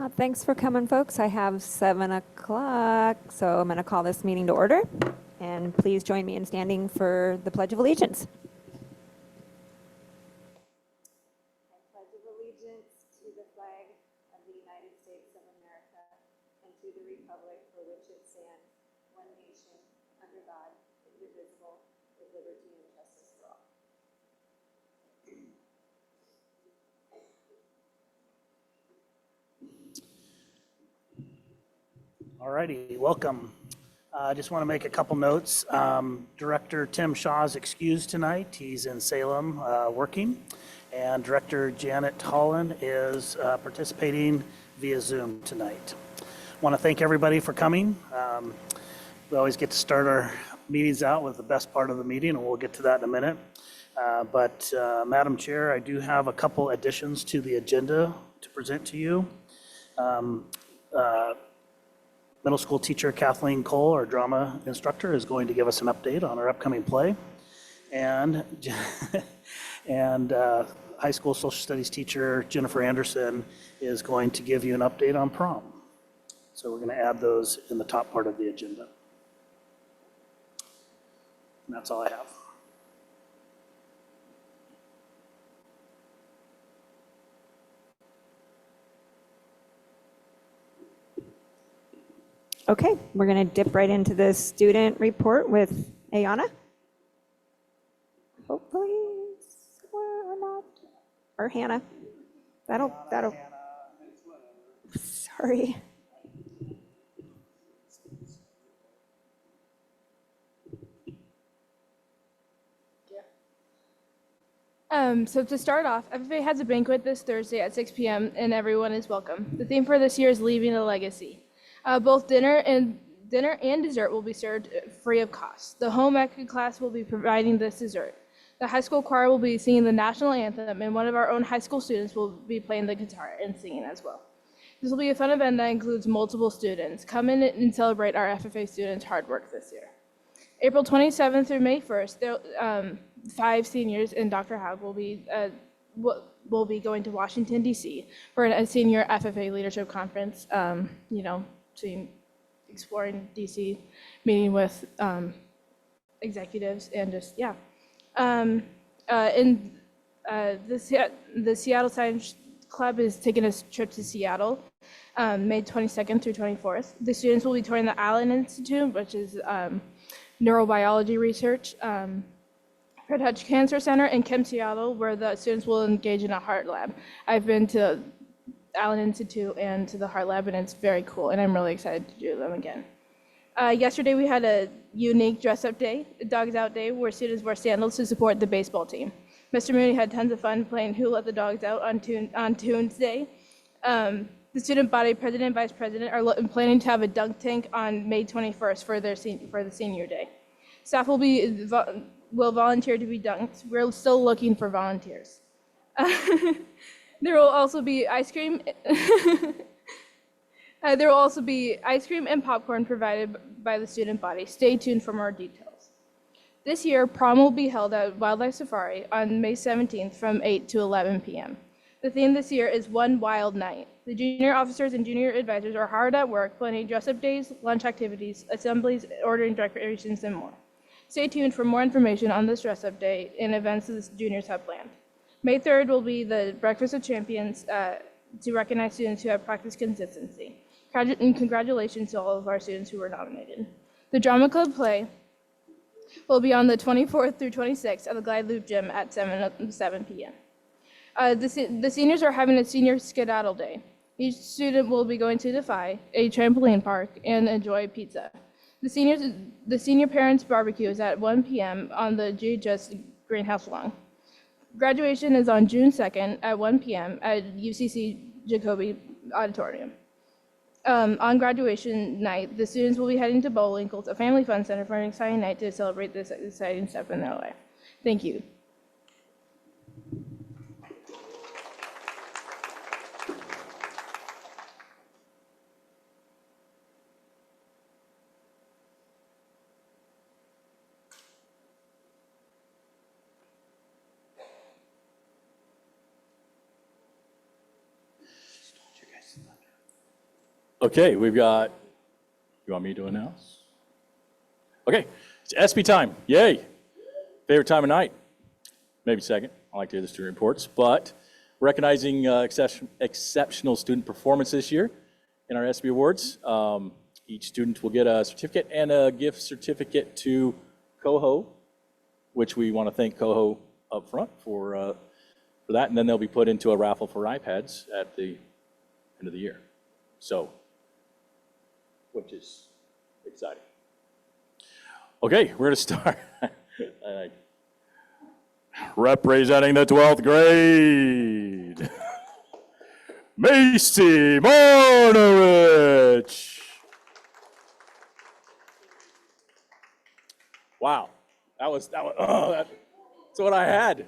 Thanks for coming, folks. I have 7 o'clock, so I'm going to call this meeting to order. And please join me in standing for the Pledge of Allegiance. I pledge allegiance to the flag of the United States of America and to the republic for which it stands, one nation, under God, indivisible, with liberty and justice for all. All righty, welcome. I just want to make a couple notes. Director Tim Shaw is excused tonight. He's in Salem working. And Director Janet Holland is participating via Zoom tonight. I want to thank everybody for coming. We always get to start our meetings out with the best part of the meeting, and we'll get to that in a minute. But Madam Chair, I do have a couple additions to the agenda to present to you. Middle school teacher Kathleen Cole, our drama instructor, is going to give us an update on our upcoming play. And high school social studies teacher Jennifer Anderson is going to give you an update on prom. So we're going to add those in the top part of the agenda. And that's all I have. Okay, we're going to dip right into the student report with Ayana. Hopefully, or not, or Hannah. That'll. Sorry. So to start off, FFA has a banquet this Thursday at 6 p.m. and everyone is welcome. The theme for this year is Leaving a Legacy. Both dinner and dessert will be served free of cost. The home ec class will be providing this dessert. The high school choir will be singing the national anthem, and one of our own high school students will be playing the guitar and singing as well. This will be a fun event that includes multiple students. Come in and celebrate our FFA students' hard work this year. April 27th through May 1st, 5 seniors and Dr. Haug will be going to Washington, D.C. for a senior FFA leadership conference, exploring D.C., meeting with executives, and just, yeah. The Seattle Science Club is taking a trip to Seattle, May 22nd through 24th. The students will be touring the Allen Institute, which is neurobiology research, Fred Hutch Cancer Center, and Chem Seattle, where the students will engage in a heart lab. I've been to Allen Institute and to the heart lab, and it's very cool, and I'm really excited to do them again. Yesterday we had a unique dress-up day, a Dogs Out Day, where students wore sandals to support the baseball team. Mr. Mooney had tons of fun playing Who Let the Dogs Out on Tunes Day. The student body president and vice president are planning to have a dunk tank on May 21st for the senior day. Staff will volunteer to be dunked. We're still looking for volunteers. There will also be ice cream. There will also be ice cream and popcorn provided by the student body. Stay tuned for more details. This year, prom will be held at Wildlife Safari on May 17th from 8 to 11 p.m. The theme this year is One Wild Night. The junior officers and junior advisors are hard at work planning dress-up days, lunch activities, assemblies, ordering decorations, and more. Stay tuned for more information on this dress-up day and events the juniors have planned. May 3rd will be the Breakfast of Champions to recognize students who have practiced consistency. And congratulations to all of our students who were nominated. The Drama Club play will be on the 24th through 26th at the Glide Loop Gym at 7 p.m. The seniors are having a senior skedaddle day. Each student will be going to Defy, a trampoline park, and enjoy pizza. The senior parents barbecue is at 1 p.m. on the GHS greenhouse lawn. Graduation is on June 2nd at 1 p.m. at UCC Jacoby Auditorium. On graduation night, the students will be heading to Bullwinkle's, a family fun center, for an exciting night to celebrate this exciting step in their life. Thank you. Okay, we've got, you want me to announce? Okay, it's SB time, yay. Favorite time of night? Maybe second, I like to hear the student reports, but recognizing exceptional student performance this year in our SB Awards. Each student will get a certificate and a gift certificate to Coho, which we want to thank Coho up front for that, and then they'll be put into a raffle for iPads at the end of the year. So, which is exciting. Okay, we're going to start. Representing the 12th grade, Macy Marnovich. Wow, that's what I had.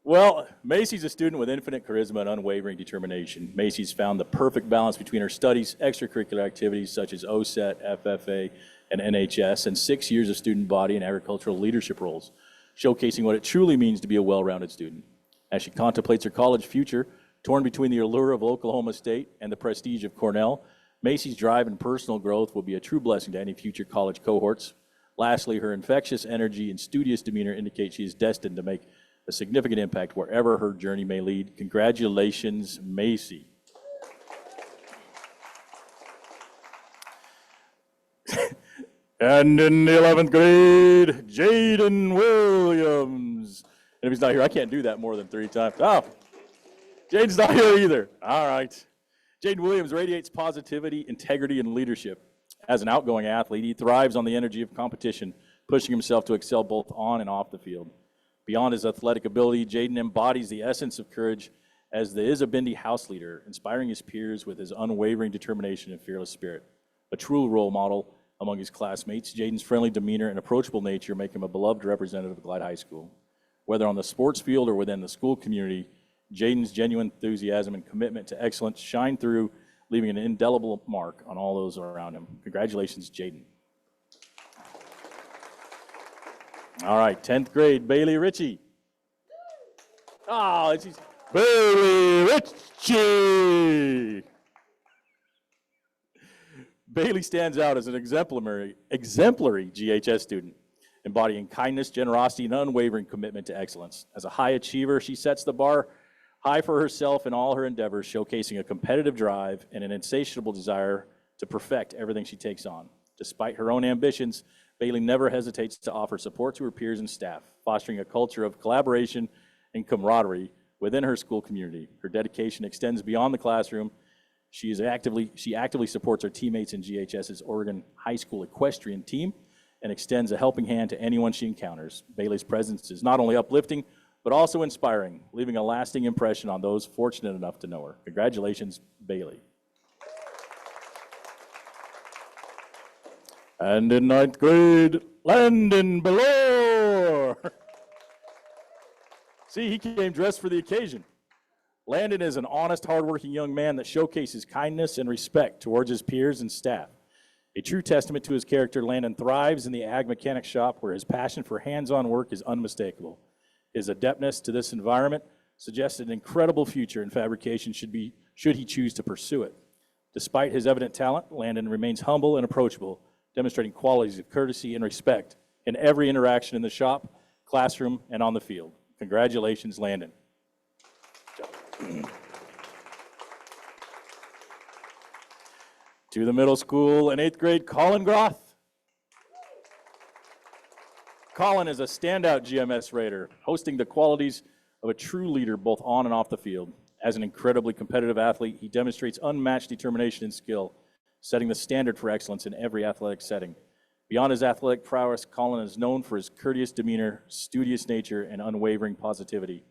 Well, Macy's a student with infinite charisma and unwavering determination. Macy's found the perfect balance between her studies, extracurricular activities such as OSET, FFA, and NHS, and 6 years of student body and agricultural leadership roles, showcasing what it truly means to be a well-rounded student. As she contemplates her college future, torn between the allure of Oklahoma State and the prestige of Cornell, Macy's drive and personal growth will be a true blessing to any future college cohorts. Lastly, her infectious energy and studious demeanor indicate she is destined to make a significant impact wherever her journey may lead. Congratulations, Macy. And in the 11th grade, Jaden Williams. And if he's not here, I can't do that more than 3 times. Oh, Jaden's not here either. All right. Jaden Williams radiates positivity, integrity, and leadership. As an outgoing athlete, he thrives on the energy of competition, pushing himself to excel both on and off the field. Beyond his athletic ability, Jaden embodies the essence of courage as the Isabindi house leader, inspiring his peers with his unwavering determination and fearless spirit. A true role model among his classmates, Jaden's friendly demeanor and approachable nature make him a beloved representative of Glide High School. Whether on the sports field or within the school community, Jaden's genuine enthusiasm and commitment to excellence shine through, leaving an indelible mark on all those around him. Congratulations, Jaden. All right, 10th grade, Bailey Ritchie. Oh, it's Bailey Ritchie. Bailey stands out as an exemplary GHS student, embodying kindness, generosity, and unwavering commitment to excellence. As a high achiever, she sets the bar high for herself in all her endeavors, showcasing a competitive drive and an insatiable desire to perfect everything she takes on. Despite her own ambitions, Bailey never hesitates to offer support to her peers and staff, fostering a culture of collaboration and camaraderie within her school community. Her dedication extends beyond the classroom. She actively supports her teammates in GHS's Oregon High School equestrian team and extends a helping hand to anyone she encounters. Bailey's presence is not only uplifting, but also inspiring, leaving a lasting impression on those fortunate enough to know her. Congratulations, Bailey. And in 9th grade, Landon Belor. See, he came dressed for the occasion. Landon is an honest, hardworking young man that showcases kindness and respect towards his peers and staff. A true testament to his character, Landon thrives in the ag mechanic shop where his passion for hands-on work is unmistakable. His adeptness to this environment suggests an incredible future in fabrication should he choose to pursue it. Despite his evident talent, Landon remains humble and approachable, demonstrating qualities of courtesy and respect in every interaction in the shop, classroom, and on the field. Congratulations, Landon. To the middle school and 8th grade, Colin Groth. Colin is a standout GMS Raider, hosting the qualities of a true leader both on and off the field. As an incredibly competitive athlete, he demonstrates unmatched determination and skill, setting the standard for excellence in every athletic setting. Beyond his athletic prowess, Colin is known for his courteous demeanor, studious nature, and unwavering positivity.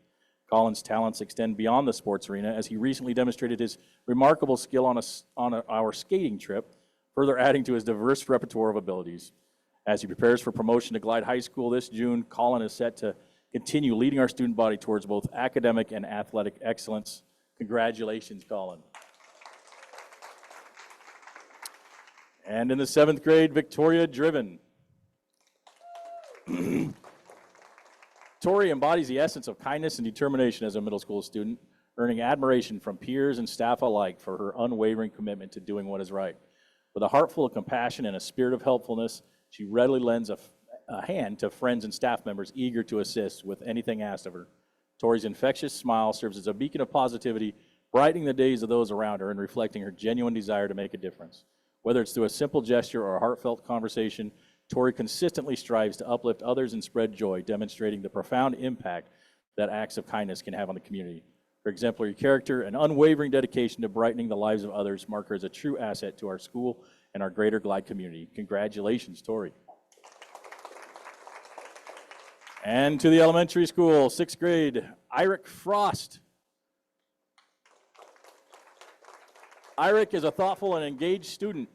Colin's talents extend beyond the sports arena as he recently demonstrated his remarkable skill on our skating trip, further adding to his diverse repertoire of abilities. As he prepares for promotion to Glide High School this June, Colin is set to continue leading our student body towards both academic and athletic excellence. Congratulations, Colin. And in the 7th grade, Victoria Driven. Tori embodies the essence of kindness and determination as a middle school student, earning admiration from peers and staff alike for her unwavering commitment to doing what is right. With a heart full of compassion and a spirit of helpfulness, she readily lends a hand to friends and staff members eager to assist with anything asked of her. Tori's infectious smile serves as a beacon of positivity, brightening the days of those around her and reflecting her genuine desire to make a difference. Whether it's through a simple gesture or a heartfelt conversation, Tori consistently strives to uplift others and spread joy, demonstrating the profound impact that acts of kindness can have on the community. Her exemplary character and unwavering dedication to brightening the lives of others mark her as a true asset to our school and our greater Glide community. Congratulations, Tori. And to the elementary school, 6th grade, Iric Frost. Iric is a thoughtful and engaged student.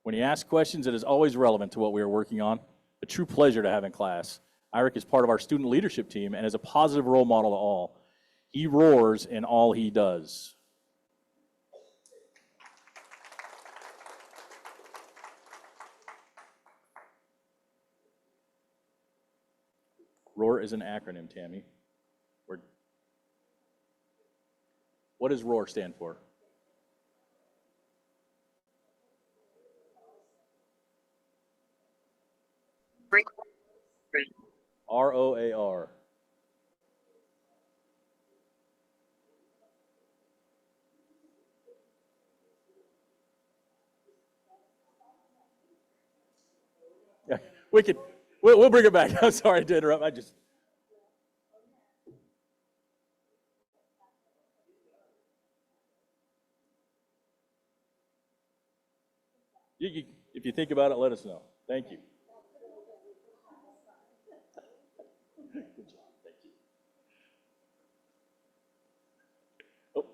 When he asks questions, it is always relevant to what we are working on. A true pleasure to have in class. Iric is part of our student leadership team and is a positive role model to all. He roars in all he does. ROAR is an acronym, Tammy. What does ROAR stand for? ROAR. Yeah, we'll bring it back. I'm sorry to interrupt. If you think about it, let us know. Thank you. Good job. Thank you. Oh.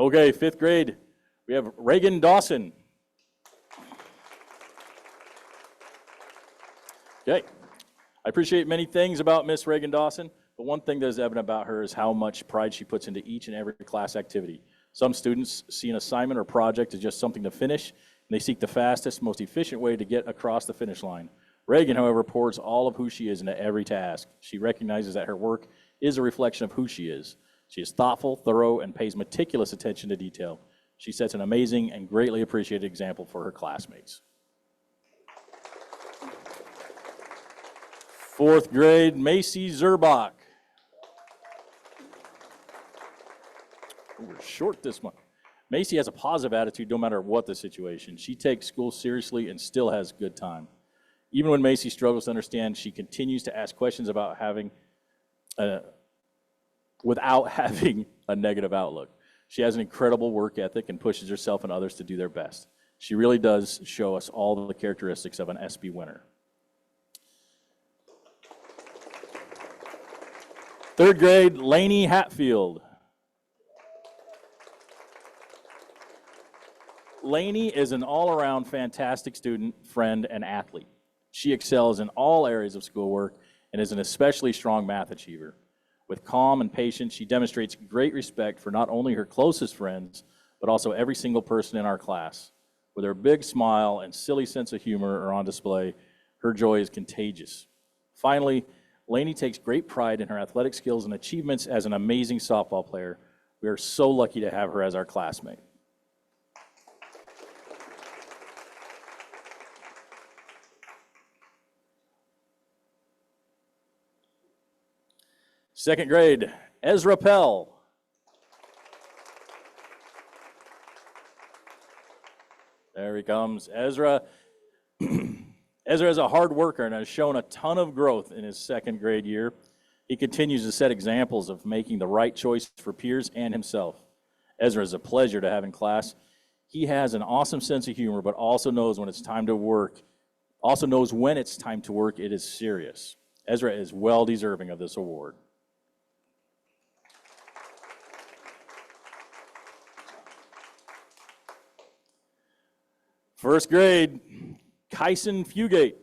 Okay, 5th grade. We have Reagan Dawson. Okay. I appreciate many things about Miss Reagan Dawson, but one thing that is evident about her is how much pride she puts into each and every class activity. Some students see an assignment or project as just something to finish, and they seek the fastest, most efficient way to get across the finish line. Reagan, however, pours all of who she is into every task. She recognizes that her work is a reflection of who she is. She is thoughtful, thorough, and pays meticulous attention to detail. She sets an amazing and greatly appreciated example for her classmates. 4th grade, Macy Zerbach. We're short this month. Macy has a positive attitude no matter what the situation. She takes school seriously and still has a good time. Even when Macy struggles to understand, she continues to ask questions about without having a negative outlook. She has an incredible work ethic and pushes herself and others to do their best. She really does show us all the characteristics of an SB winner. 3rd grade, Lainey Hatfield. Lainey is an all-around fantastic student, friend, and athlete. She excels in all areas of schoolwork and is an especially strong math achiever. With calm and patience, she demonstrates great respect for not only her closest friends, but also every single person in our class. With her big smile and silly sense of humor are on display, her joy is contagious. Finally, Lainey takes great pride in her athletic skills and achievements as an amazing softball player. We are so lucky to have her as our classmate. Second grade, Ezra Pell. There he comes. Ezra is a hard worker and has shown a ton of growth in his 2nd grade year. He continues to set examples of making the right choice for peers and himself. Ezra is a pleasure to have in class. He has an awesome sense of humor, but also knows when it's time to work. It is serious. Ezra is well deserving of this award. First grade, Kyson Fugate.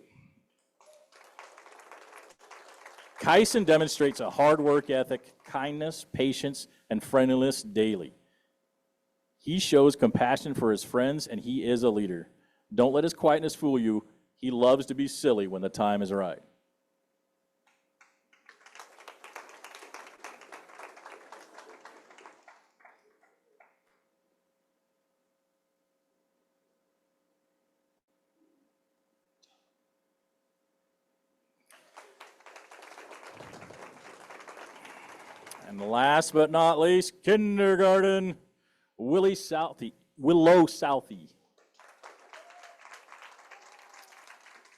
Kyson demonstrates a hard work ethic, kindness, patience, and friendliness daily. He shows compassion for his friends, and he is a leader. Don't let his quietness fool you. He loves to be silly when the time is right. And last but not least, kindergarten, Willow Southey.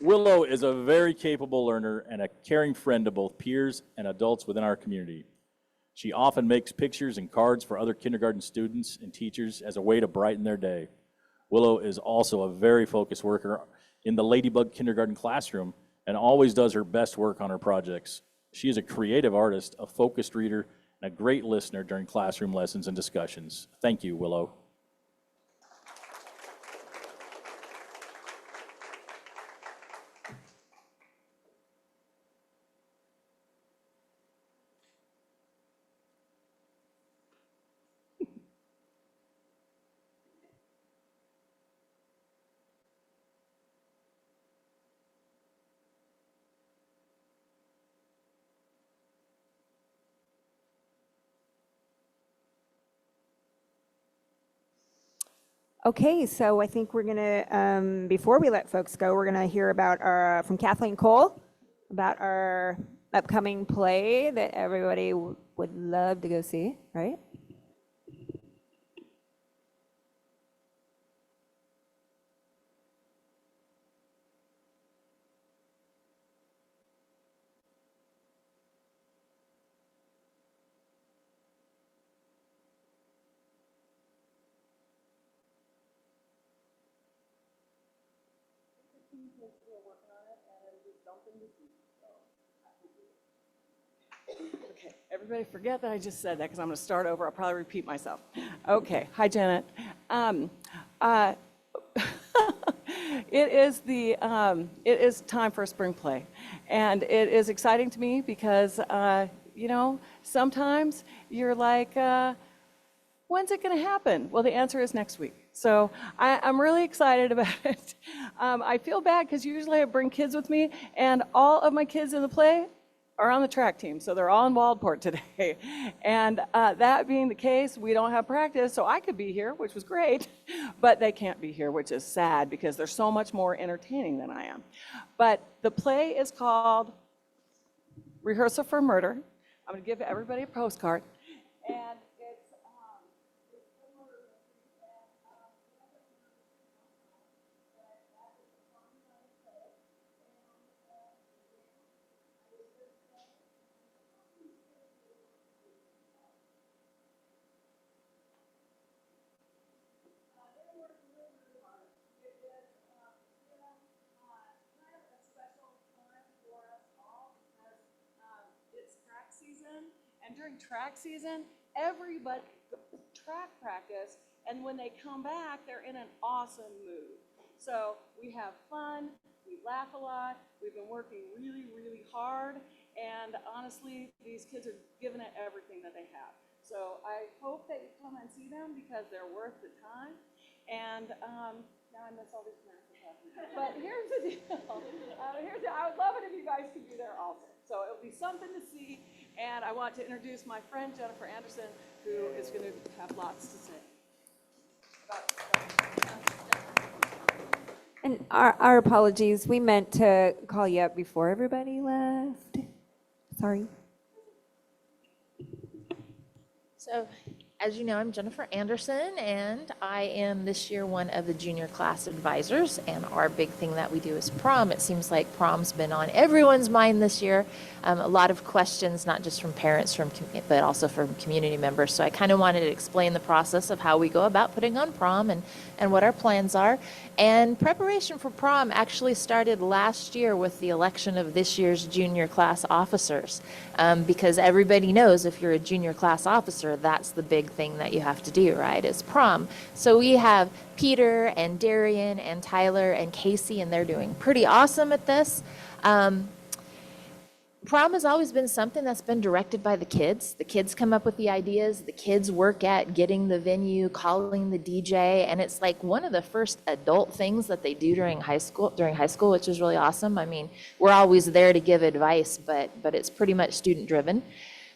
Willow is a very capable learner and a caring friend to both peers and adults within our community. She often makes pictures and cards for other kindergarten students and teachers as a way to brighten their day. Willow is also a very focused worker in the Ladybug kindergarten classroom and always does her best work on her projects. She is a creative artist, a focused reader, and a great listener during classroom lessons and discussions. Thank you, Willow. Okay, so I think we're gonna, before we let folks go, we're gonna hear about from Kathleen Cole, about our upcoming play that everybody would love to go see, right? Okay, everybody forget that I just said that because I'm going to start over. I'll probably repeat myself. Okay, hi Janet. It is time for a spring play, and it is exciting to me because sometimes you're like, when's it going to happen? Well, the answer is next week. So I'm really excited about it. I feel bad because usually I bring kids with me, and all of my kids in the play are on the track team, so they're all in Waldport today. And that being the case, we don't have practice, so I could be here, which was great, but they can't be here, which is sad because they're so much more entertaining than I am. But the play is called Rehearsal for Murder. I'm going to give everybody a postcard. And And during track season, everybody track practice, and when they come back, they're in an awesome mood. So we have fun, we laugh a lot, we've been working really, really hard, and honestly, these kids are giving it everything that they have. So I hope that you come and see them because they're worth the time. And now I miss all these parents. But here's the deal. I would love it if you guys could be there also. So it'll be something to see. And I want to introduce my friend, Jennifer Anderson, who is going to have lots to say. And our apologies, we meant to call you up before everybody left. Sorry. So, as you know, I'm Jennifer Anderson, and I am this year one of the junior class advisors, and our big thing that we do is prom. It seems like prom's been on everyone's mind this year. A lot of questions, not just from parents, but also from community members. So I kind of wanted to explain the process of how we go about putting on prom and what our plans are. And preparation for prom actually started last year with the election of this year's junior class officers, because everybody knows if you're a junior class officer, that's the big thing that you have to do, right, is prom. So we have Peter and Darian and Tyler and Casey, and they're doing pretty awesome at this. Prom has always been something that's been directed by the kids. The kids come up with the ideas, the kids work at getting the venue, calling the DJ, and it's like one of the first adult things that they do during high school, which is really awesome. I mean, we're always there to give advice, but it's pretty much student driven.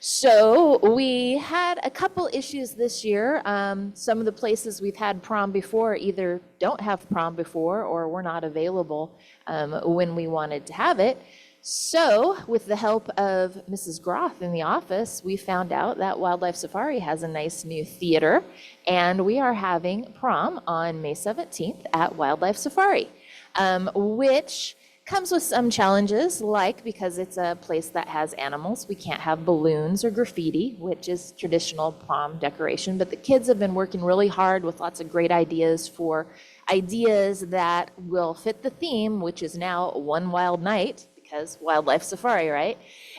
So we had a couple issues this year. Some of the places we've had prom before either don't have prom before or were not available when we wanted to have it. So with the help of Mrs. Groth in the office, we found out that Wildlife Safari has a nice new theater, and we are having prom on May 17th at Wildlife Safari, which comes with some challenges, like because it's a place that has animals, we can't have balloons or graffiti, which is traditional prom decoration, but the kids have been working really hard with lots of great ideas for ideas that will fit the theme, which is now One Wild Night, because Wildlife Safari, right?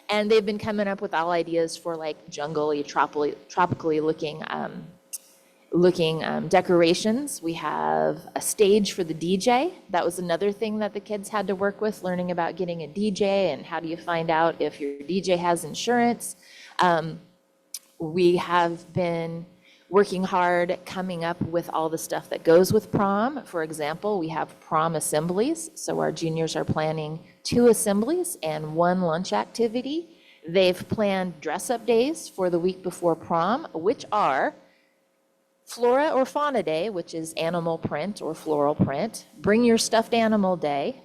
And they've been coming up with all ideas for like jungly, tropically looking decorations. We have a stage for the DJ. That was another thing that the kids had to work with, learning about getting a DJ and how do you find out if your DJ has insurance. We have been working hard coming up with all the stuff that goes with prom. For example, we have prom assemblies. So our juniors are planning 2 assemblies and 1 lunch activity. They've planned dress-up days for the week before prom, which are Flora or Fauna Day, which is animal print or floral print, Bring Your Stuffed Animal Day,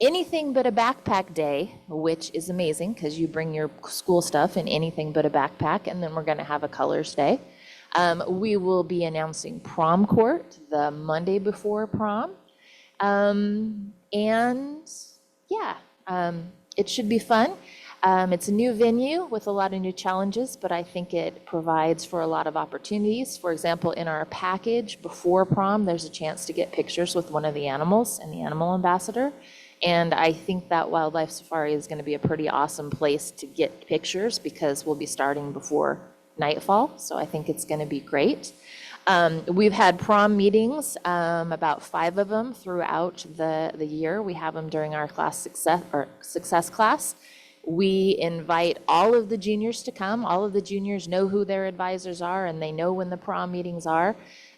Anything But a Backpack Day, which is amazing because you bring your school stuff in anything but a backpack, and then we're going to have a colors day. We will be announcing prom court the Monday before prom. And yeah, it should be fun. It's a new venue with a lot of new challenges, but I think it provides for a lot of opportunities. For example, in our package before prom, there's a chance to get pictures with one of the animals and the animal ambassador. And I think that Wildlife Safari is going to be a pretty awesome place to get pictures because we'll be starting before nightfall. So I think it's going to be great. We've had prom meetings, about 5 of them throughout the year. We have them during our success class. We invite all of the juniors to come. All of the juniors know who their advisors are and they know when the prom meetings are.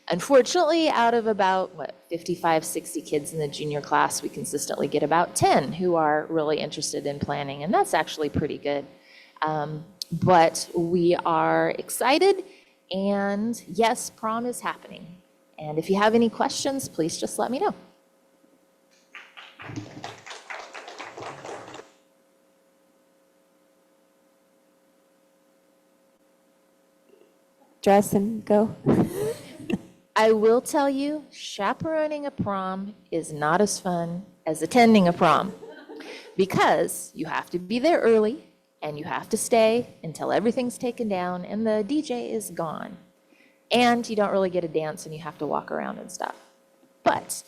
Unfortunately, out of about 55, 60 kids in the junior class, we consistently get about 10 who are really interested in planning, and that's actually pretty good. But we are excited, and yes, prom is happening. And if you have any questions, please just let me know. Dress and go. I will tell you, chaperoning a prom is not as fun as attending a prom because you have to be there early and you have to stay until everything's taken down and the DJ is gone. And you don't really get a dance and you have to walk around and stuff. But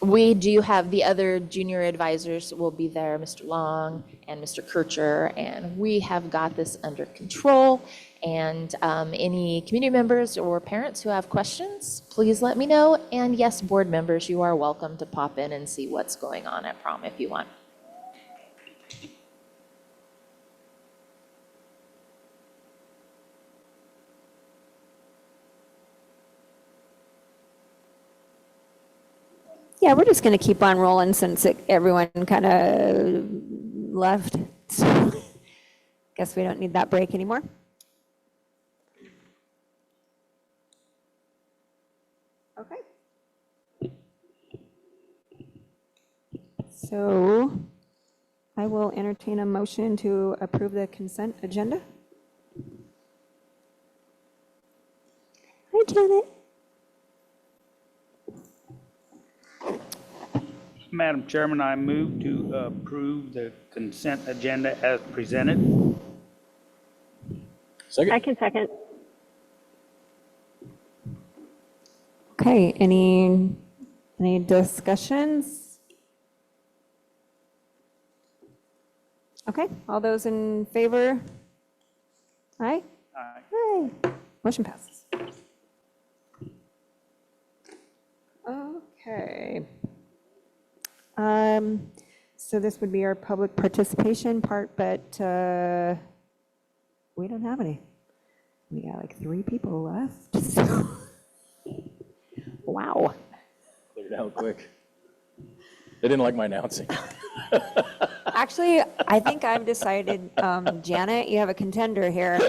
we do have the other junior advisors will be there, Mr. Long and Mr. Kircher, and we have got this under control. And any community members or parents who have questions, please let me know. And yes, board members, you are welcome to pop in and see what's going on at prom if you want. Yeah, we're just going to keep on rolling since everyone kind of left. So guess we don't need that break anymore. Okay. So I will entertain a motion to approve the consent agenda. Hi, Janet. Madam Chairman, I move to approve the consent agenda as presented. Second. I can second. Okay, any discussions? Okay, all those in favor? Aye? Aye. Aye. Motion passes. Okay. So this would be our public participation part, but we don't have any. We got like 3 people left, so. Wow. Cleared out quick. They didn't like my announcing. Actually, I think I've decided, Janet, you have a contender here.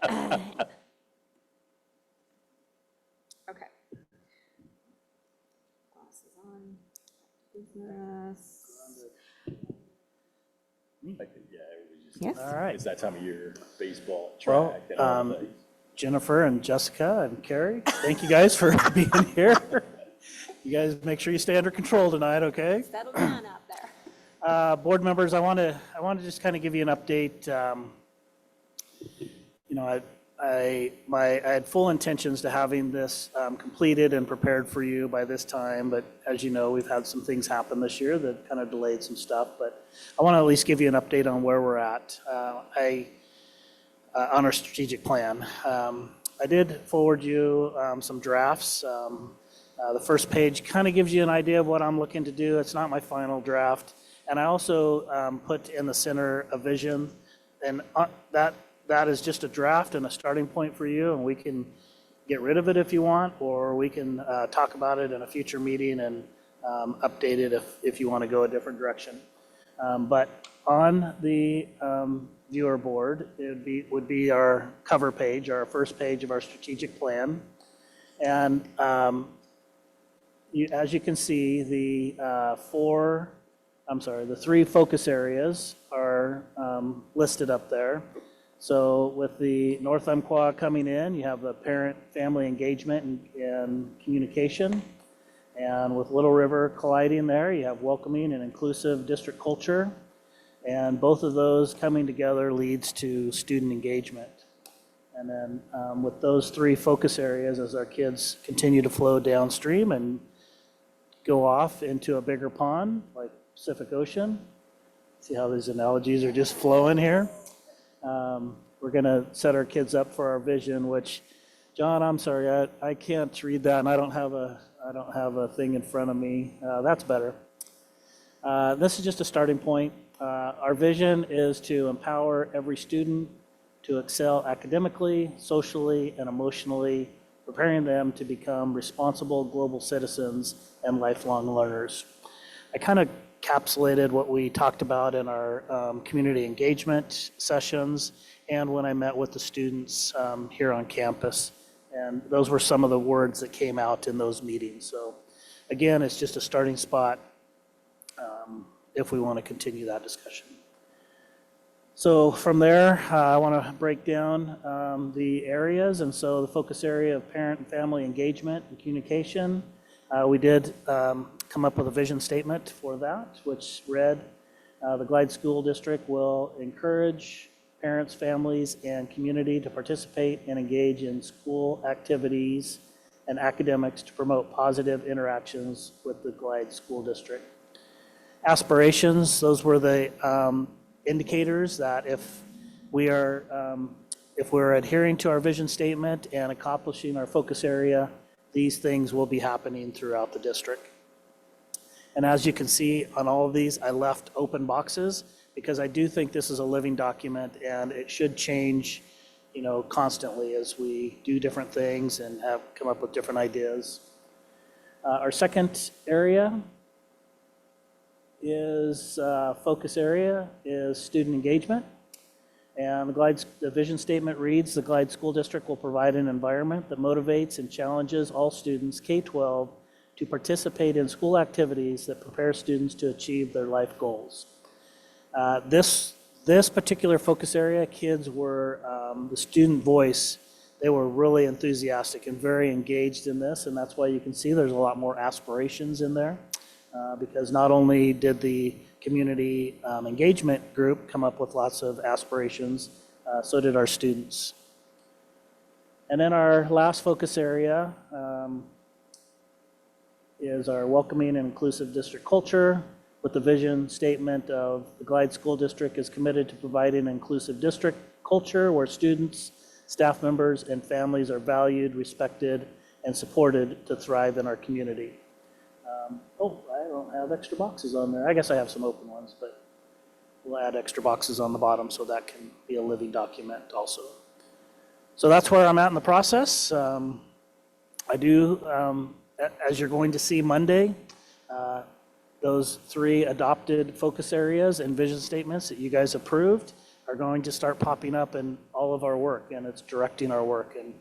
Okay. Glasses on. Business. Yes. All right. It's that time of year, baseball, Well, track, and all the things. Jennifer and Jessica and Carrie, thank you guys for being here. You guys make sure you stay under control tonight, okay? Settle down out there. Board members, I want to just kind of give you an update. You know, I had full intentions to having this completed and prepared for you by this time, but as you know, we've had some things happen this year that kind of delayed some stuff. But I want to at least give you an update on where we're at on our strategic plan. I did forward you some drafts. The first page kind of gives you an idea of what I'm looking to do. It's not my final draft. And I also put in the center a vision, and that is just a draft and a starting point for you, and we can get rid of it if you want, or we can talk about it in a future meeting and update it if you want to go a different direction. But on the viewer board, it would be our cover page, our first page of our strategic plan. And as you can see, the three focus areas are listed up there. So with the North Umpqua coming in, you have the parent-family engagement and communication. And with Little River colliding there, you have welcoming and inclusive district culture. And both of those coming together leads to student engagement. And then with those three focus areas, as our kids continue to flow downstream and go off into a bigger pond, like Pacific Ocean. See how these analogies are just flowing here? We're going to set our kids up for our vision, which, John, I'm sorry, I can't read that, and I don't have a thing in front of me. That's better. This is just a starting point. Our vision is to empower every student to excel academically, socially, and emotionally, preparing them to become responsible global citizens and lifelong learners. I kind of encapsulated what we talked about in our community engagement sessions and when I met with the students here on campus. And those were some of the words that came out in those meetings. So again, it's just a starting spot if we want to continue that discussion. So from there, I want to break down the areas. And so the focus area of parent and family engagement and communication, we did come up with a vision statement for that, which read, the Glide School District will encourage parents, families, and community to participate and engage in school activities and academics to promote positive interactions with the Glide School District. Aspirations, those were the indicators that if we're adhering to our vision statement and accomplishing our focus area, these things will be happening throughout the district. And as you can see on all of these, I left open boxes because I do think this is a living document and it should change, constantly as we do different things and come up with different ideas. Our second area is focus area is student engagement. And the vision statement reads, the Glide School District will provide an environment that motivates and challenges all students K-12 to participate in school activities that prepare students to achieve their life goals. This particular focus area, kids were, the student voice, they were really enthusiastic and very engaged in this, and that's why you can see there's a lot more aspirations in there, because not only did the community engagement group come up with lots of aspirations, so did our students. And then our last focus area is our welcoming and inclusive district culture, with the vision statement of the Glide School District is committed to providing an inclusive district culture where students, staff members, and families are valued, respected, and supported to thrive in our community. I don't have extra boxes on there. I guess I have some open ones, but we'll add extra boxes on the bottom so that can be a living document also. So that's where I'm at in the process. I do, as you're going to see Monday, those 3 adopted focus areas and vision statements that you guys approved are going to start popping up in all of our work, and it's directing our work. And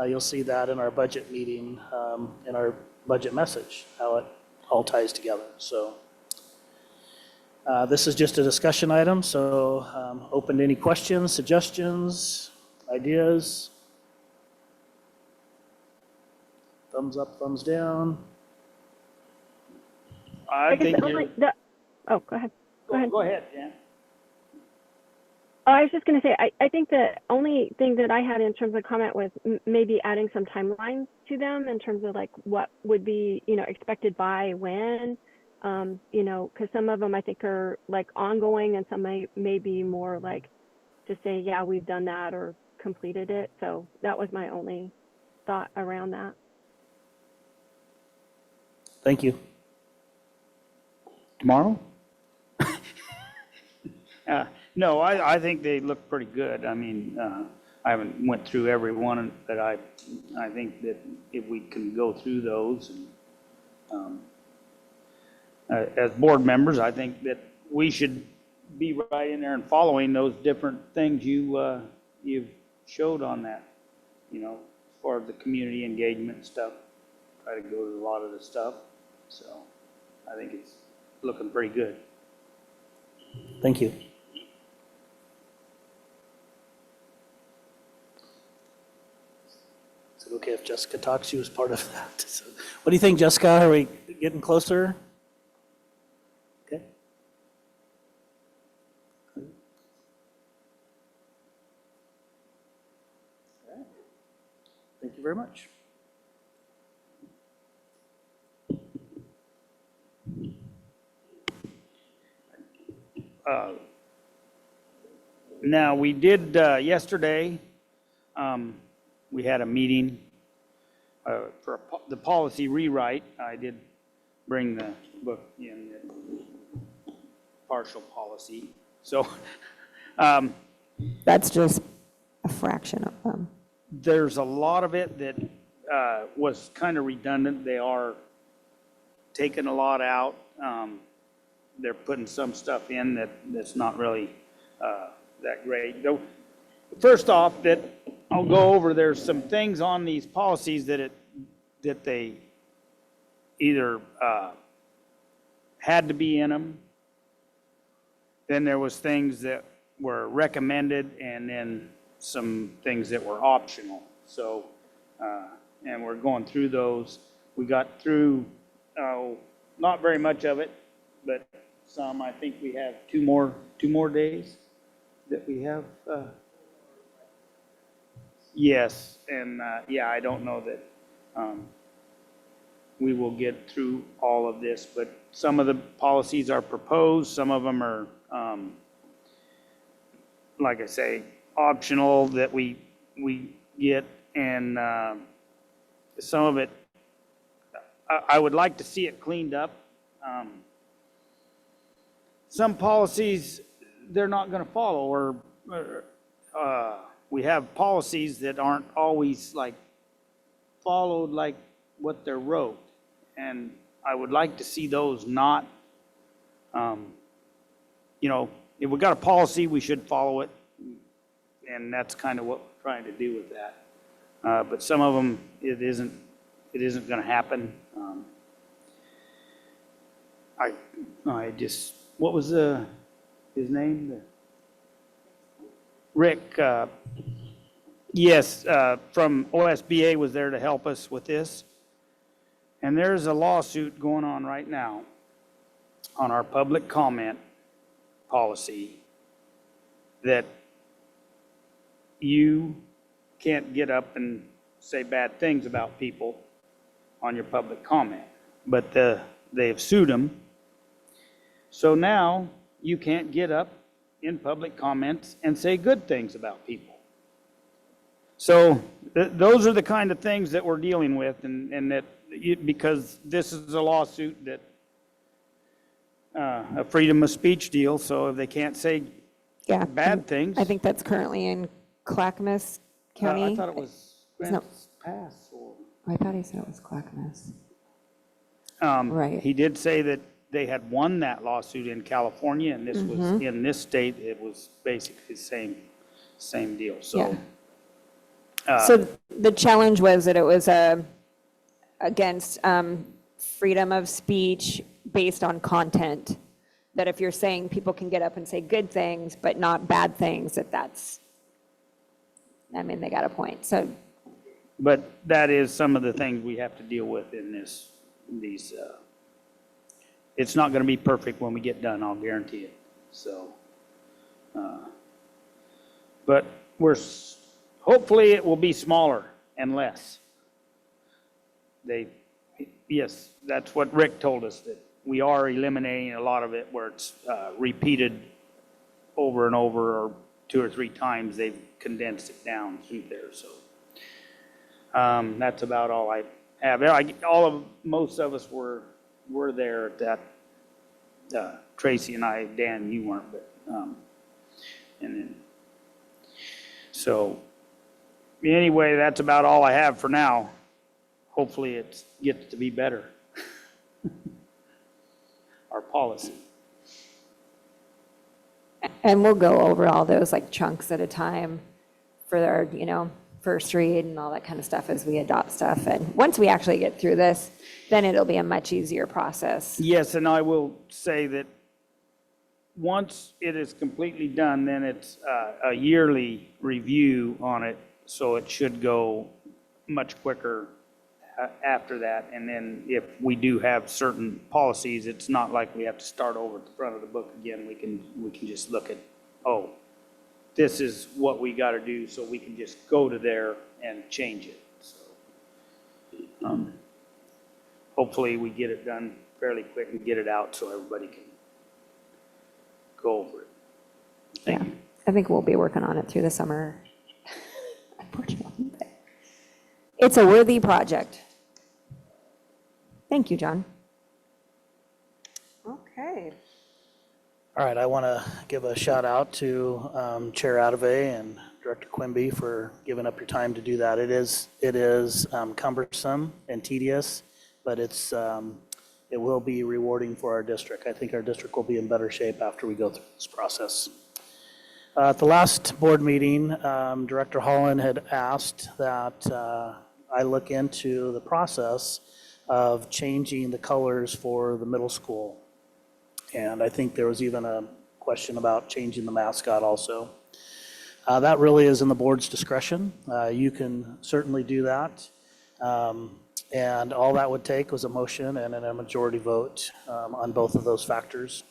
you'll see that in our budget meeting, in our budget message, how it all ties together. So this is just a discussion item, so open to any questions, suggestions, ideas. Thumbs up, thumbs down. I think, Oh, go ahead. Go ahead. go ahead, Jan. I was just going to say, I think the only thing that I had in terms of comment was maybe adding some timelines to them in terms of like what would be, expected by when, because some of them I think are like ongoing and some may be more like to say, yeah, we've done that or completed it. So that was my only thought around that. Thank you. Tomorrow? No, I think they look pretty good. I mean, I haven't went through every one, but I think that if we can go through those, and as board members, I think that we should be right in there and following those different things you've showed on that, as far as the community engagement stuff. Try to go to a lot of the stuff, so I think it's looking pretty good. Thank you. Is it okay if Jessica talks? She was part of that. So, what do you think, Jessica? Are we getting closer? Okay. All right. Thank you very much. Now, we did, yesterday, we had a meeting for the policy rewrite. I did bring the book in, the partial policy. So That's just a fraction of them. there's a lot of it that was kind of redundant. They are taking a lot out. They're putting some stuff in that's not really that great. Though, first off, that I'll go over, there's some things on these policies that they either had to be in them. Then there was things that were recommended, and then some things that were optional. So, and we're going through those. We got through, not very much of it, but some. I think we have two more days that we have. Yes, and yeah, I don't know that we will get through all of this, but some of the policies are proposed. Some of them are, like I say, optional that we get, and some of it, I would like to see it cleaned up. Some policies they're not going to follow, or we have policies that aren't always like followed like what they're wrote, and I would like to see those not, if we got a policy, we should follow it, and that's kind of what we're trying to do with that. But some of them, it isn't going to happen. I just, what was his name? Rick, yes, from OSBA was there to help us with this. And there's a lawsuit going on right now on our public comment policy that you can't get up and say bad things about people on your public comment. But they've sued them. So now you can't get up in public comments and say good things about people. So those are the kind of things that we're dealing with, and that because this is a lawsuit that a freedom of speech deal, so if they can't say Yeah. bad things. I think that's currently in Clackamas County. I thought it was It's not- Grants Pass, or I thought he said it was Clackamas. Right. he did say that they had won that lawsuit in California, and this was, in this state, it was basically the same deal, so. So the challenge was that it was against freedom of speech based on content. That if you're saying people can get up and say good things, but not bad things, that's, I mean, they got a point, so. But that is some of the things we have to deal with in these, it's not gonna be perfect when we get done, I'll guarantee it, so. But hopefully it will be smaller and less. Yes, that's what Rick told us, that we are eliminating a lot of it where it's repeated over and over, or 2 or 3 times they've condensed it down through there, so. That's about all I have. Most of us were there at that, Tracy and I, Dan, you weren't, but, and then, so, anyway, that's about all I have for now. Hopefully it gets to be better. Our policy. And we'll go over all those like chunks at a time for our, first read and all that kind of stuff as we adopt stuff. And once we actually get through this, then it'll be a much easier process. Yes, and I will say that once it is completely done, then it's a yearly review on it, so it should go much quicker after that. And then if we do have certain policies, it's not like we have to start over at the front of the book again. We can just look at, oh, this is what we got to do, so we can just go to there and change it. So hopefully we get it done fairly quick and get it out so everybody can go over it. Thank you. I think we'll be working on it through the summer. Unfortunately, but it's a worthy project. Thank you, John. Okay. All right, I want to give a shout out to Chair Adave and Director Quimby for giving up your time to do that. It is cumbersome and tedious, but it will be rewarding for our district. I think our district will be in better shape after we go through this process. At the last board meeting, Director Holland had asked that I look into the process of changing the colors for the middle school. And I think there was even a question about changing the mascot also. That really is in the board's discretion. You can certainly do that. And all that would take was a motion and a majority vote on both of those factors.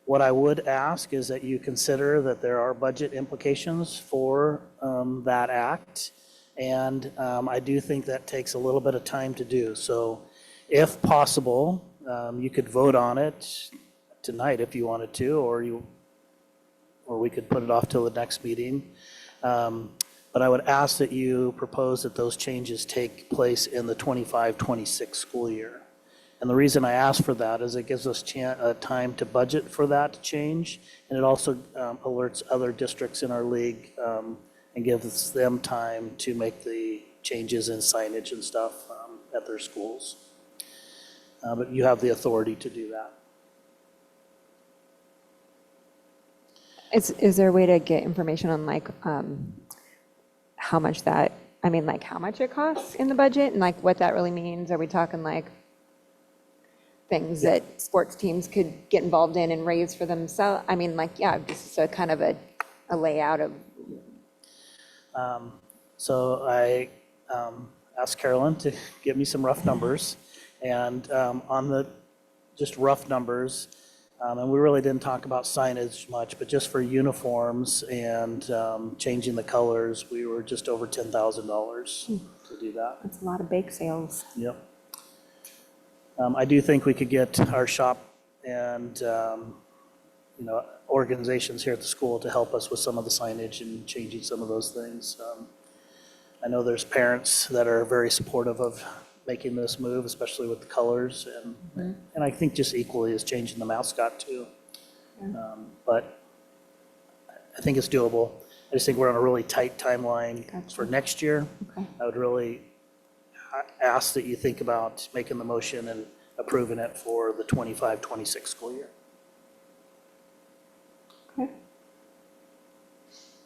What I would ask is that you consider that there are budget implications for that act. And I do think that takes a little bit of time to do. So if possible, you could vote on it tonight if you wanted to, or we could put it off till the next meeting. But I would ask that you propose that those changes take place in the 25-26 school year. And the reason I ask for that is it gives us time to budget for that to change, and it also alerts other districts in our league and gives them time to make the changes in signage and stuff at their schools. But you have the authority to do that. Is there a way to get information on like how much how much it costs in the budget and like what that really means? Are we talking like things that sports teams could get involved in and raise for themselves? I mean, like, yeah, this is a kind of a layout of. So I asked Carolyn to give me some rough numbers, and on the just rough numbers, and we really didn't talk about signage much, but just for uniforms and changing the colors, we were just over $10,000 to do that. That's a lot of bake sales. Yep. I do think we could get our shop and organizations here at the school to help us with some of the signage and changing some of those things. I know there's parents that are very supportive of making this move, especially with the colors, and I think just equally as changing the mascot too. But I think it's doable. I just think we're on a really tight timeline for next year. I would really ask that you think about making the motion and approving it for the 25-26 school year. Okay.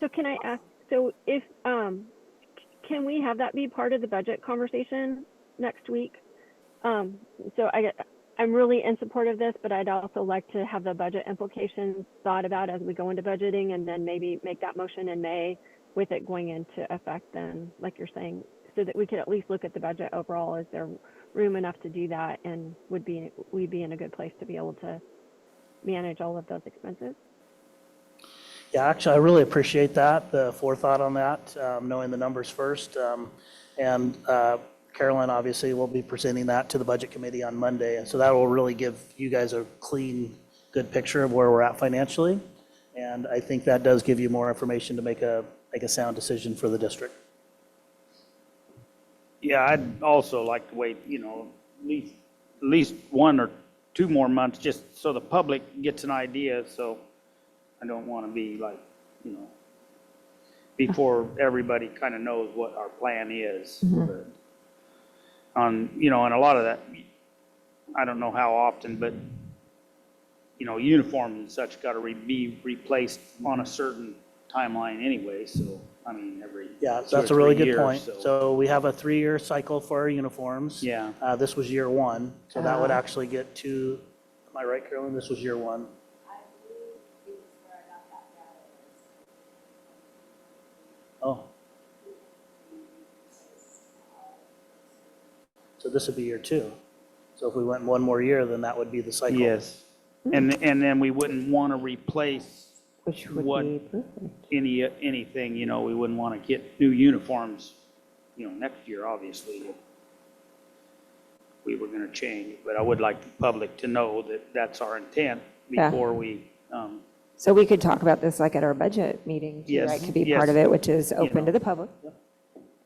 So can I ask, so if, can we have that be part of the budget conversation next week? So I'm really in support of this, but I'd also like to have the budget implications thought about as we go into budgeting, and then maybe make that motion in May with it going into effect then, like you're saying, so that we could at least look at the budget overall. Is there room enough to do that, and we'd be in a good place to be able to manage all of those expenses? Yeah, actually, I really appreciate that, the forethought on that, knowing the numbers first. And Carolyn, obviously, will be presenting that to the Budget Committee on Monday. And so that will really give you guys a clean, good picture of where we're at financially. And I think that does give you more information to make a sound decision for the district. Yeah, I'd also like to wait, at least 1 or 2 more months, just so the public gets an idea. So I don't want to be like, before everybody kind of knows what our plan is. But and a lot of that, I don't know how often, but, uniforms and such got to be replaced on a certain timeline anyway. So, I mean, every Yeah, 2 or that's a really 3 good years, point. so- So we have a 3-year cycle for our uniforms. Yeah. This was year 1, so that would actually get to, am I right, Carolyn? This was year 1. I believe it was where I got that data. Oh. So this would be year 2. So if we went 1 more year, then that would be the cycle. Yes. And then we wouldn't want to replace Which would what- be perfect. anything, we wouldn't want to get new uniforms, next year, obviously, if we were going to change. But I would like the public to know that that's our intent Yeah. before we, So we could talk about this like at our budget meeting, too, Yes, right? Could be yes. part of it, which is open know. to the public.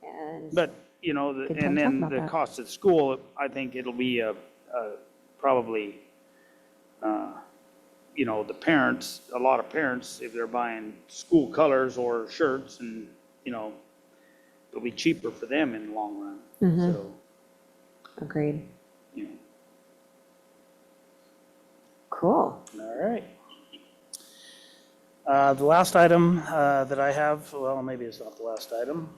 And but, Good time and to then talk about the that. cost of school, I think it'll be probably, the parents, a lot of parents, if they're buying school colors or shirts, and, it'll be cheaper for them in the long run. Mm-hmm. So, Agreed. you know. Cool. All right. The last item that I have, well, maybe it's not the last item.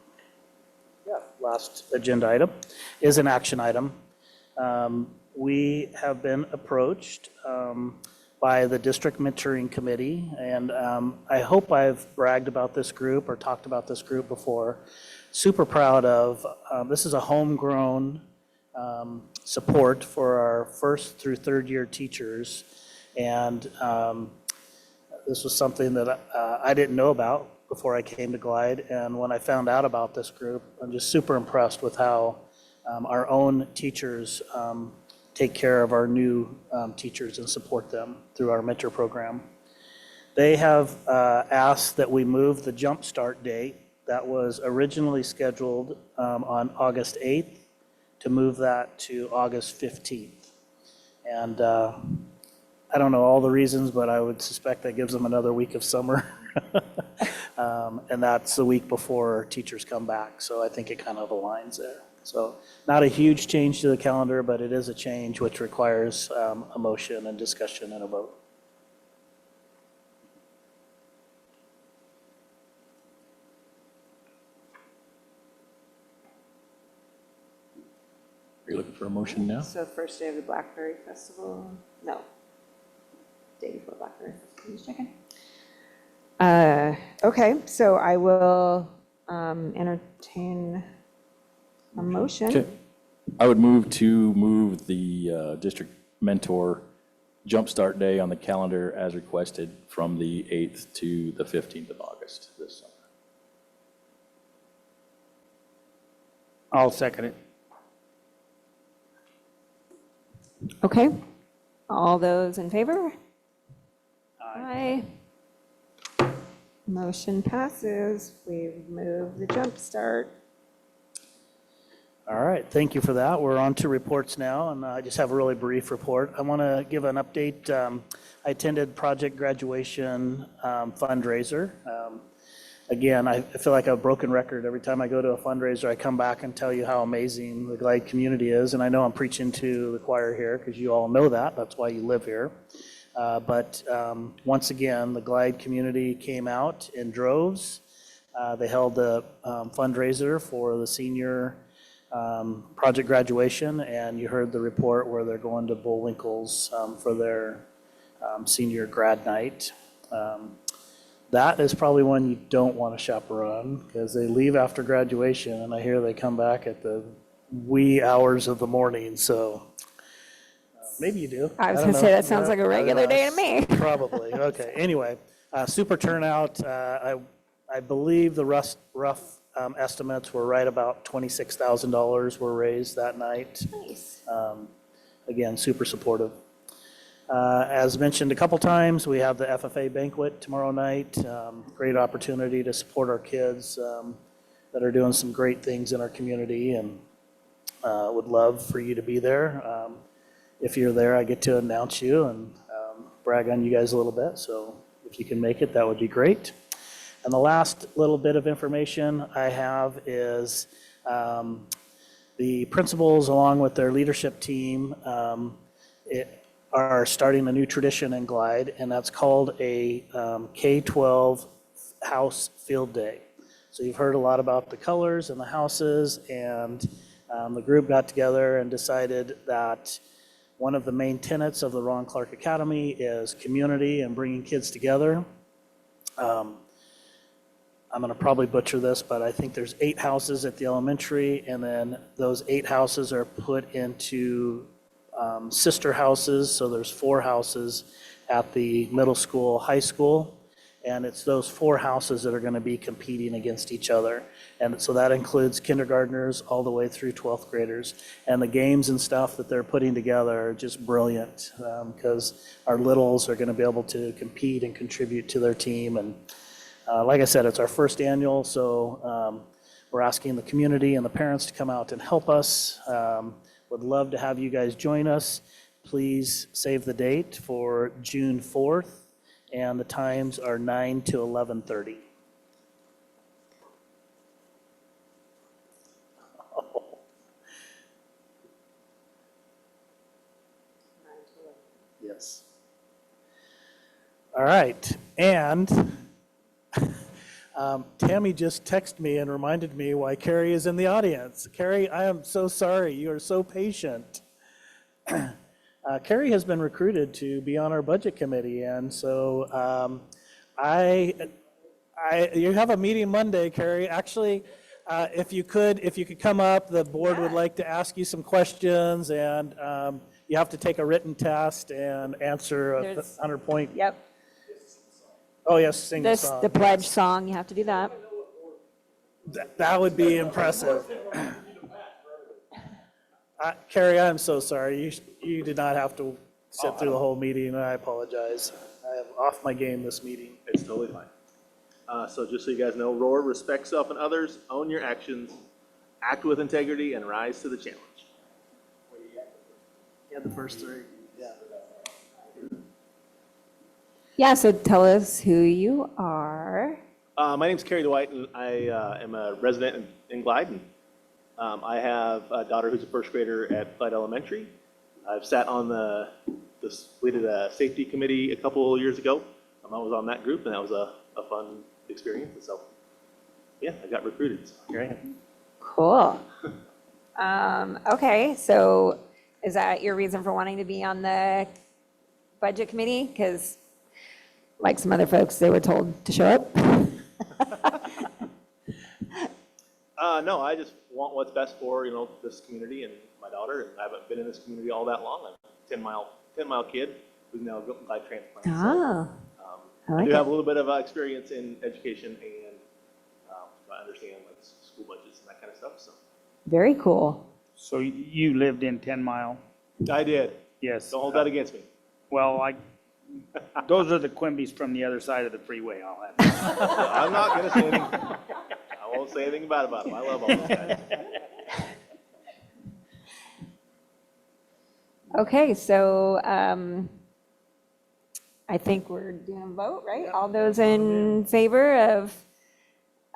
Yeah, last agenda item is an action item. We have been approached by the District Mentoring Committee, and I hope I've bragged about this group or talked about this group before. Super proud of, this is a homegrown support for our 1st through 3rd year teachers. And this was something that I didn't know about before I came to Glide. And when I found out about this group, I'm just super impressed with how our own teachers take care of our new teachers and support them through our mentor program. They have asked that we move the Jump Start date that was originally scheduled on August 8th to move that to August 15th. And I don't know all the reasons, but I would suspect that gives them another week of summer. And that's the week before teachers come back. So I think it kind of aligns there. So not a huge change to the calendar, but it is a change which requires a motion and discussion and a vote. Are you looking for a motion now? So first day of the Blackberry Festival? No. Day before Blackberry Festival, just checking. Okay, so I will entertain a motion. Okay. I would move the district mentor jumpstart day on the calendar as requested from the 8th to the 15th of August this summer. I'll second it. Okay, all those in favor? Aye. Motion passes. We've moved the jump start. All right, thank you for that. We're on to reports now, and I just have a really brief report. I want to give an update. I attended Project Graduation fundraiser. again, I feel like a broken record. Every time I go to a fundraiser, I come back and tell you how amazing the Glide community is. And I know I'm preaching to the choir here because you all know that. That's why you live here. But once again, the Glide community came out in droves. They held a fundraiser for the senior project graduation, and you heard the report where they're going to Bullwinkle's for their senior grad night. That is probably one you don't want to chaperone because they leave after graduation, and I hear they come back at the wee hours of the morning, so maybe you do. I was don't gonna say, know. that sounds like a regular day to me. Probably, okay. Anyway, super turnout. I believe the rough estimates were right about $26,000 were raised that night. Nice. Again, super supportive. As mentioned a couple times, we have the FFA banquet tomorrow night. Great opportunity to support our kids that are doing some great things in our community, and would love for you to be there. If you're there, I get to announce you and brag on you guys a little bit. So if you can make it, that would be great. And the last little bit of information I have is the principals, along with their leadership team, are starting a new tradition in Glide, and that's called a K-12 house field day. So you've heard a lot about the colors and the houses, and the group got together and decided that one of the main tenets of the Ron Clark Academy is community and bringing kids together. I'm going to probably butcher this, but I think there's 8 houses at the elementary, and then those 8 houses are put into sister houses. So there's 4 houses at the middle school, high school, and it's those 4 houses that are going to be competing against each other. And so that includes kindergartners all the way through 12th graders. And the games and stuff that they're putting together are just brilliant because our littles are going to be able to compete and contribute to their team. And like I said, it's our first annual, so we're asking the community and the parents to come out and help us. Would love to have you guys join us. Please save the date for June 4th, and the times are 9 to 11:30. Yes. All right, and Tammy just texted me and reminded me why Carrie is in the audience. Carrie, I am so sorry. You are so patient. Carrie has been recruited to be on our budget committee, and so you have a meeting Monday, Carrie. Actually, if you could come up, the board would like to ask you some questions, and you have to take a written test and answer a There's- 100-point. Yep. Oh, yes, sing the This, song. the pledge song, you have to do that. That would be impressive. Carrie, I'm so sorry. You did not have to sit through the whole meeting, and I apologize. I am off my game this meeting. It's totally fine. So just so you guys know, roar, respect self and others, own your actions, act with integrity, and rise to the challenge. You had the first 3. Yeah. Yeah, so tell us who you are. My name's Kerry Dwight, and I am a resident in Glide. And, I have a daughter who's a first grader at Glide Elementary. I've sat on we did a safety committee a couple of years ago. I was on that group, and that was a fun experience. And so, yeah, I got recruited. So here I am. Cool. Okay, so is that your reason for wanting to be on the budget committee? Because like some other folks, they were told to show up. No, I just want what's best for, this community and my daughter. And I haven't been in this community all that long. I'm a 10-mile kid who's now a Glide transplant. Oh, I I like do it. have a little bit of experience in education, and I understand like school budgets and that kind of stuff. So Very cool. So you lived in 10 Mile? I did. Yes. Don't hold that against me. Well, those are the Quimby's from the other side of the freeway, I'll have to say. I'm not going to say anything. I won't say anything bad about them. I love all those guys. Okay, so I think we're doing a vote, right? All those in favor of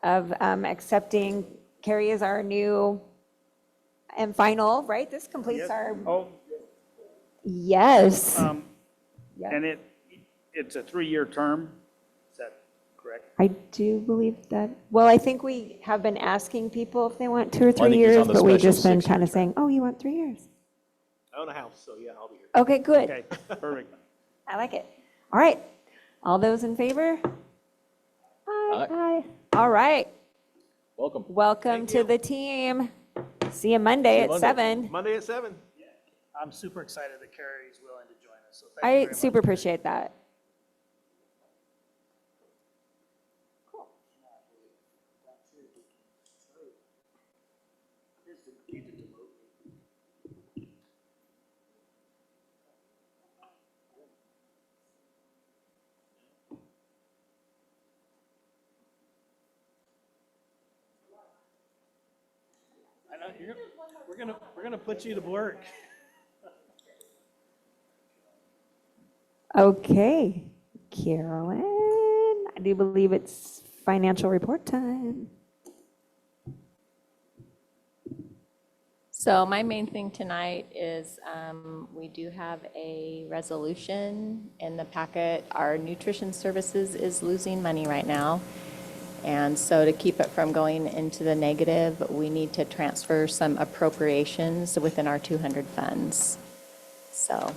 of accepting Carrie as our new and final, right? This completes our, Oh, yes. Yeah. and it's a 3-year term, is that correct? I do believe that, well, I think we have been asking people if they want 2 or I 3 think he's years, on the but we've special just been 6 kind of years, saying, oh, you want 3 years? I own a house, so yeah, I'll be here. Okay, good. Okay, perfect. I like it. All right. All those in favor? Aye. Aye. All right. Welcome. Welcome Thank to you. the team. See you Monday you at Monday. 7. Monday at 7. I'm super excited that Carrie's willing to join us, so thank you I very super much. appreciate that. I know, we're gonna put you to work. Okay, Carolyn, I do believe it's financial report time. So my main thing tonight is we do have a resolution in the packet. Our nutrition services is losing money right now. And so to keep it from going into the negative, we need to transfer some appropriations within our 200 funds. So.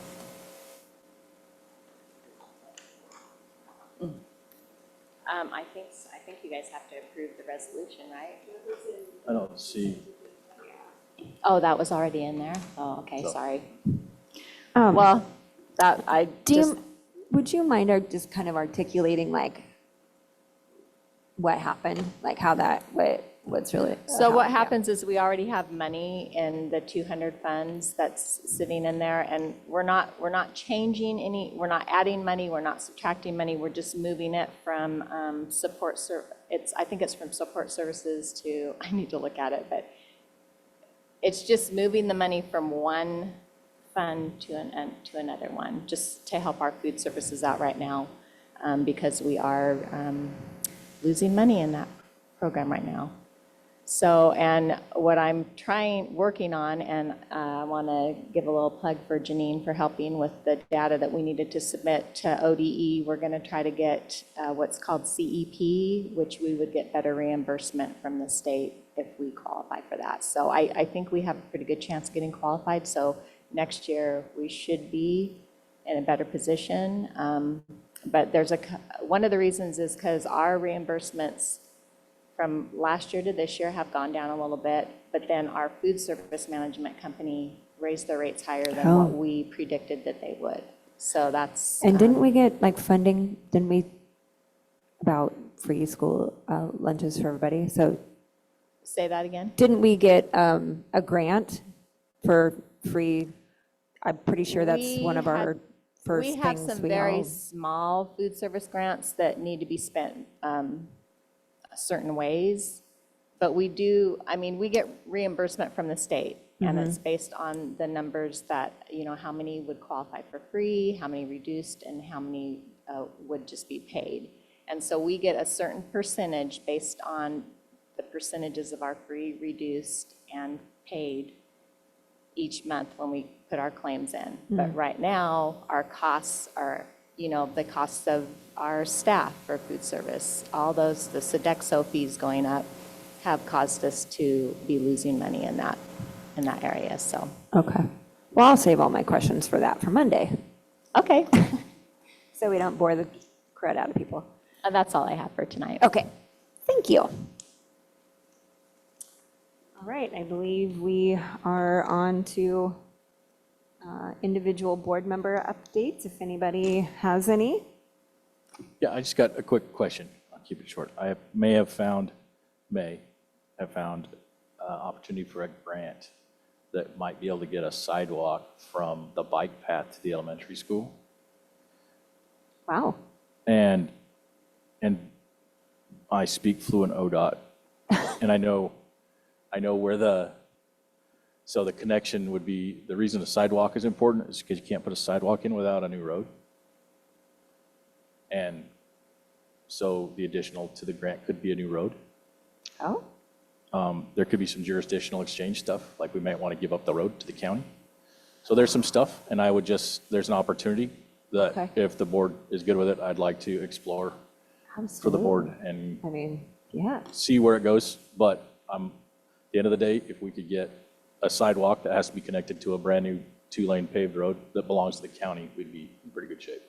I think you guys have to approve the resolution, right? I don't see. Oh, that was already in there? Oh, okay, So- sorry. Um, Well, that, I Do just, you, would you mind just kind of articulating like what happened, like how that, what's really? so how- what yeah. happens is we already have money in the 200 funds that's sitting in there, and we're not changing any, we're not adding money, we're not subtracting money, we're just moving it from I think it's from support services to, I need to look at it, but it's just moving the money from one fund to another one, just to help our food services out right now, because we are losing money in that program right now. So, and what I'm working on, and I want to give a little plug for Janine for helping with the data that we needed to submit to ODE. We're going to try to get what's called CEP, which we would get better reimbursement from the state if we qualify for that. So I think we have a pretty good chance of getting qualified. So next year, we should be in a better position. But one of the reasons is because our reimbursements from last year to this year have gone down a little bit, but then our food service management company raised their rates higher than Oh. what we predicted that they would. So that's. And didn't we get like funding, didn't we, about free school lunches for everybody? So Say that again? didn't we get a grant for free? I'm pretty sure that's one of our first We have things some we very all. small food service grants that need to be spent certain ways. But we do, I mean, we get reimbursement from the state, and it's based on the numbers that, how many would qualify for free, how many reduced, and how many would just be paid. And so we get a certain percentage based on the percentages of our free, reduced, and paid each month when we put our claims in. But right now, our costs are, the costs of our staff for food service, all those, the Sodexo fees going up have caused us to be losing money in that area, so. Okay. Well, I'll save all my questions for that for Monday, Okay, so we don't bore the crud out of people. that's all I have for tonight. Okay, thank you. All right, I believe we are on to individual board member updates, if anybody has any. Yeah, I just got a quick question. I'll keep it short. I may have found opportunity for a grant that might be able to get a sidewalk from the bike path to the elementary school. Wow. And I speak fluent ODOT, and I know where so the connection would be, the reason a sidewalk is important is because you can't put a sidewalk in without a new road. And so the additional to the grant could be a new road. Oh, There could be some jurisdictional exchange stuff, like we might want to give up the road to the county. So there's some stuff, and I would just, there's an opportunity that Okay. if the board is good with it, I'd like to explore for the board and I mean, yeah. see where it goes. But at the end of the day, if we could get a sidewalk that has to be connected to a brand-new 2-lane paved road that belongs to the county, we'd be in pretty good shape.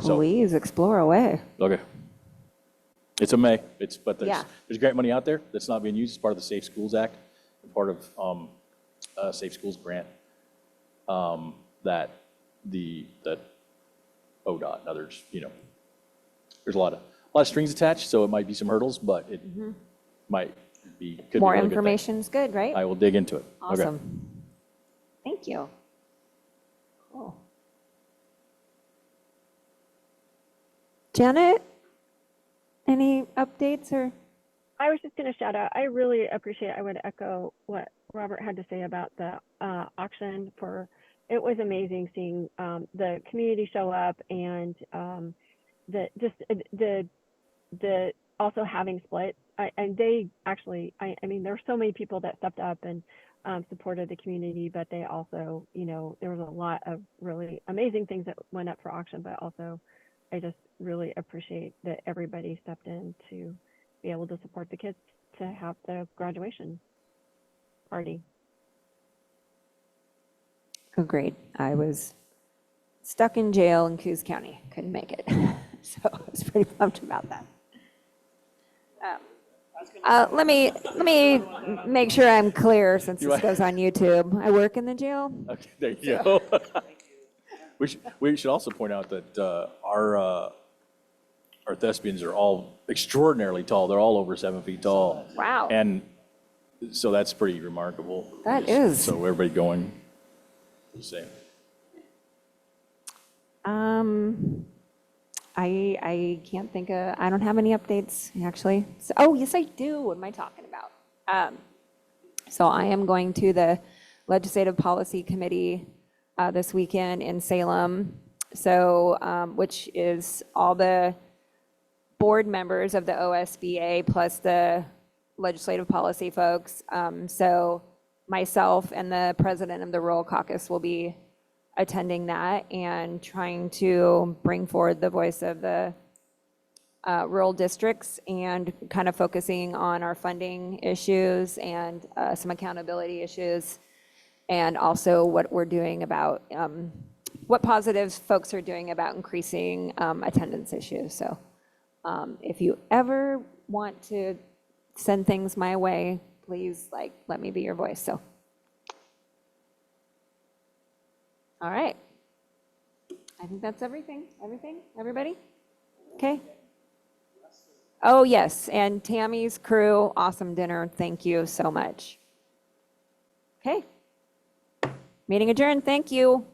So, Please explore away. okay. It's a May, but Yeah. there's grant money out there that's not being used as part of the Safe Schools Act, part of Safe Schools Grant, that ODOT and others, there's a lot of strings attached, so it might be some hurdles, but it might be, could be a More really good thing. information's good, right? I will dig into it. Okay. Awesome. Thank you. Cool. Janet, any updates or? I was just going to shout out, I really appreciate, I would echo what Robert had to say about the auction it was amazing seeing the community show up and the also having split. And they actually, I mean, there were so many people that stepped up and supported the community, but they also, there was a lot of really amazing things that went up for auction, but also I just really appreciate that everybody stepped in to be able to support the kids to have the graduation party. Agreed. I was stuck in jail in Coos County, couldn't make it. So I was pretty bummed about that. Let me make sure I'm clear since this goes on YouTube. I work in the jail. Okay, there you go. We should also point out that our thespians are all extraordinarily tall. They're all over 7 feet tall. Wow. And so that's pretty remarkable. That is. So everybody going, same. I can't think of, I don't have any updates, actually. So, oh, yes, I do. What am I talking about? So I am going to the Legislative Policy Committee this weekend in Salem, so, which is all the board members of the OSBA plus the legislative policy folks. So myself and the president of the Rural Caucus will be attending that and trying to bring forward the voice of the rural districts and kind of focusing on our funding issues and some accountability issues, and also what we're doing about, what positives folks are doing about increasing attendance issues. So if you ever want to send things my way, please let me be your voice. So. All right. I think that's everything. Everybody? Okay. Oh, yes. And Tammy's crew, awesome dinner. Thank you so much. Okay. Meeting adjourned. Thank you.